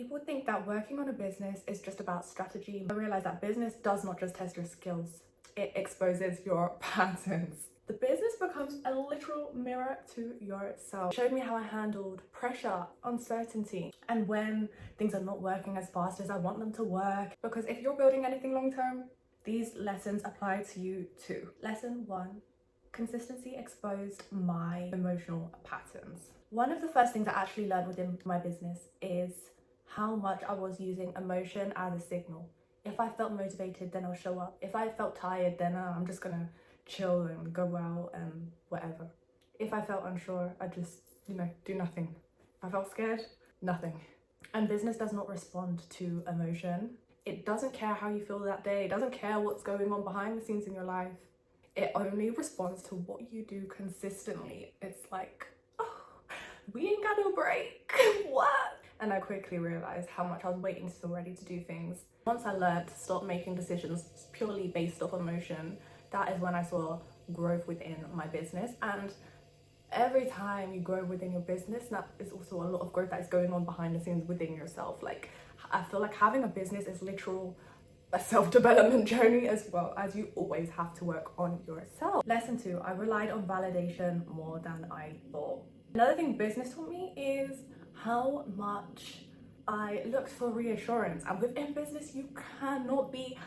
People think that working on a business is just about strategy. I realize that business does not just test your skills, it exposes your patterns. The business becomes a literal mirror to yourself. It showed me how I handled pressure, uncertainty, and when things are not working as fast as I want them to work. Because if you're building anything long term, these lessons apply to you too. Lesson 1. Consistency exposed my emotional patterns. One of the first things I actually learned within my business is how much I was using emotion as a signal. If I felt motivated, then I'll show up. If I felt tired, then I'm just gonna chill and go out and whatever. If I felt unsure, I'd just, do nothing. If I felt scared, nothing. And business does not respond to emotion. It doesn't care how you feel that day. It doesn't care what's going on behind the scenes in your life. It only responds to what you do consistently. It's like, oh, we ain't got no break. What? And I quickly realized how much I was waiting to feel ready to do things. Once I learned to stop making decisions purely based off emotion, that is when I saw growth within my business. And every time you grow within your business, that is also a lot of growth that is going on behind the scenes within yourself. Like, I feel like having a business is literal a self-development journey, as well as you always have to work on yourself. Lesson 2, I relied on validation more than I thought. Another thing business taught me is how much I looked for reassurance. And within business, you cannot be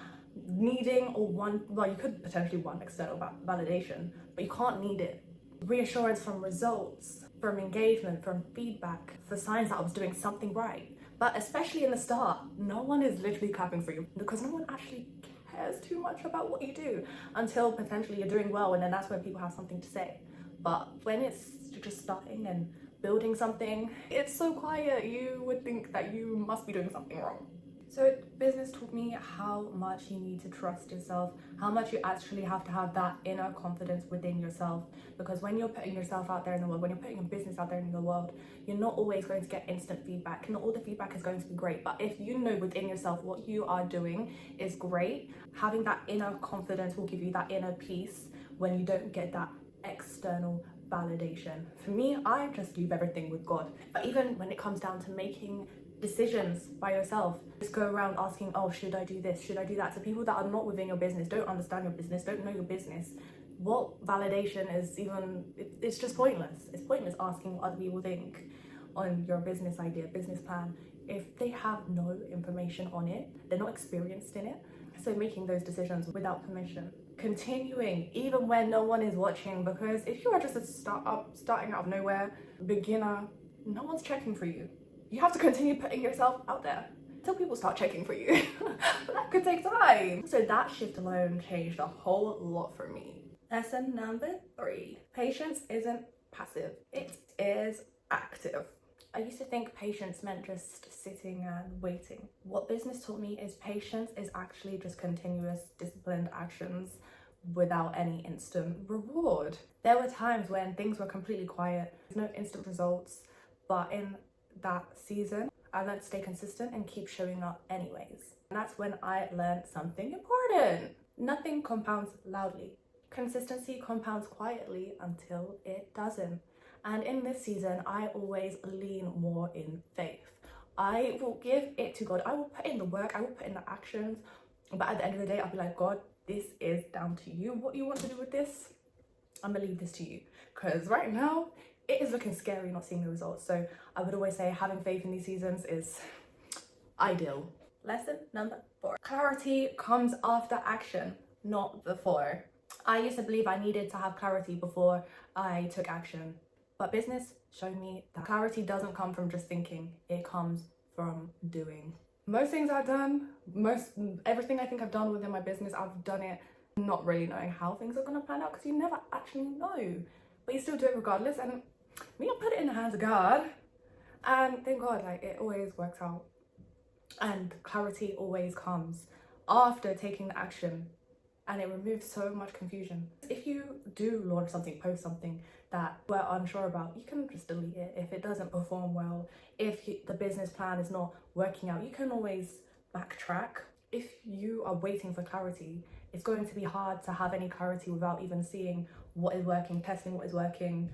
needing you could potentially want external validation, but you can't need it. Reassurance from results, from engagement, from feedback, for signs that I was doing something right. But especially in the start, no one is literally clapping for you because no one actually cares too much about what you do until potentially you're doing well, and then that's when people have something to say. But when it's just starting and building something, it's so quiet, you would think that you must be doing something wrong. So business taught me how much you need to trust yourself, how much you actually have to have that inner confidence within yourself. Because when you're putting yourself out there in the world, when you're putting your business out there in the world, you're not always going to get instant feedback. Not all the feedback is going to be great, but if you know within yourself what you are doing is great, having that inner confidence will give you that inner peace when you don't get that external validation. For me, I just leave everything with God. But even when it comes down to making decisions by yourself, just go around asking, oh, should I do this, should I do that, to people that are not within your business, don't understand your business, don't know your business. What validation is even, it's just pointless. It's pointless asking what other people think on your business idea, business plan, if they have no information on it, they're not experienced in it. So making those decisions without permission, continuing even when no one is watching, because if you are just a starting out of nowhere, beginner, no one's checking for you. You have to continue putting yourself out there until people start checking for you. But that could take time. So that shift alone changed a whole lot for me. Lesson number 3. Patience isn't passive, it is active. I used to think patience meant just sitting and waiting. What business taught me is patience is actually just continuous, disciplined actions without any instant reward. There were times when things were completely quiet, no instant results, but in that season, I learned to stay consistent and keep showing up anyways. And that's when I learned something important. Nothing compounds loudly. Consistency compounds quietly until it doesn't. And in this season, I always lean more in faith. I will give it to God. I will put in the work, I will put in the actions. But at the end of the day, I'll be like, God, this is down to you. What you want to do with this, I'm gonna leave this to you. Because right now, it is looking scary not seeing the results. So I would always say having faith in these seasons is ideal. Lesson number 4. Clarity comes after action, not before. I used to believe I needed to have clarity before I took action. But business showed me that clarity doesn't come from just thinking, it comes from doing. Most things I've done, everything I think I've done within my business, I've done it not really knowing how things are gonna pan out, because you never actually know. But you still do it regardless, and me, I put it in the hands of God, and thank God, like, it always works out. And clarity always comes after taking the action, and it removes so much confusion. If you do launch something, post something that we're unsure about, you can just delete it. If it doesn't perform well, if the business plan is not working out, you can always backtrack. If you are waiting for clarity, it's going to be hard to have any clarity without even seeing what is working, testing what is working,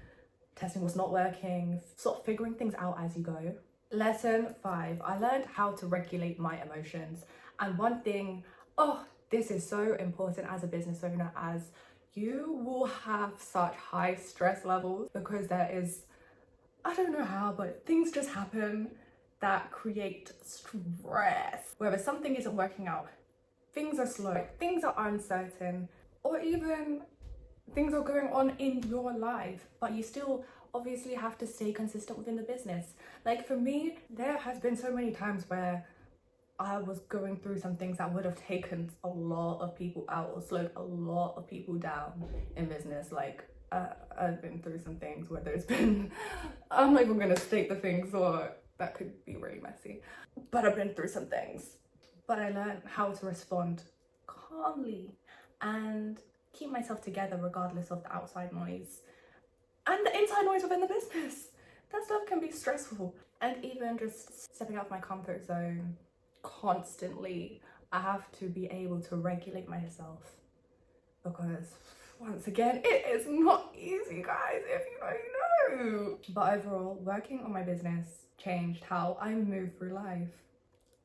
testing what's not working, sort of figuring things out as you go. Lesson 5, I learned how to regulate my emotions. And one thing, oh, this is so important as a business owner, as you will have such high stress levels because there is, I don't know how, but things just happen that create stress. Whether something isn't working out, things are slow, things are uncertain, or even things are going on in your life, but you still obviously have to stay consistent within the business. Like for me, there has been so many times where I was going through some things that would have taken a lot of people out or slowed a lot of people down in business. Like I've been through some things where there's been, I'm not even gonna state the things, or that could be really messy, but I've been through some things. But I learned how to respond calmly and keep myself together regardless of the outside noise and the inside noise within the business. That stuff can be stressful. And even just stepping out of my comfort zone constantly, I have to be able to regulate myself, because once again, it is not easy, guys, if you don't know. But overall, working on my business changed how I move through life.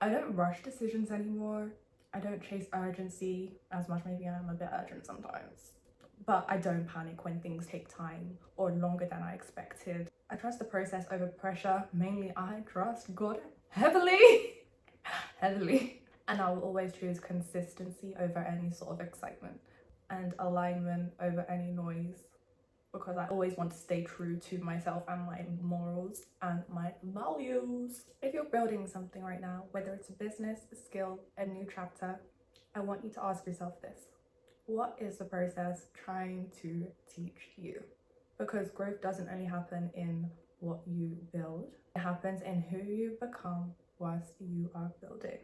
I don't rush decisions anymore. I don't chase urgency as much. Maybe I'm a bit urgent sometimes, but I don't panic when things take time or longer than I expected. I trust the process over pressure. Mainly, I trust God heavily, heavily. And I will always choose consistency over any sort of excitement, and alignment over any noise, because I always want to stay true to myself and my morals and my values. If you're building something right now, whether it's a business, a skill, a new chapter, I want you to ask yourself this: what is the process trying to teach you? Because growth doesn't only happen in what you build, it happens in who you become whilst you are building.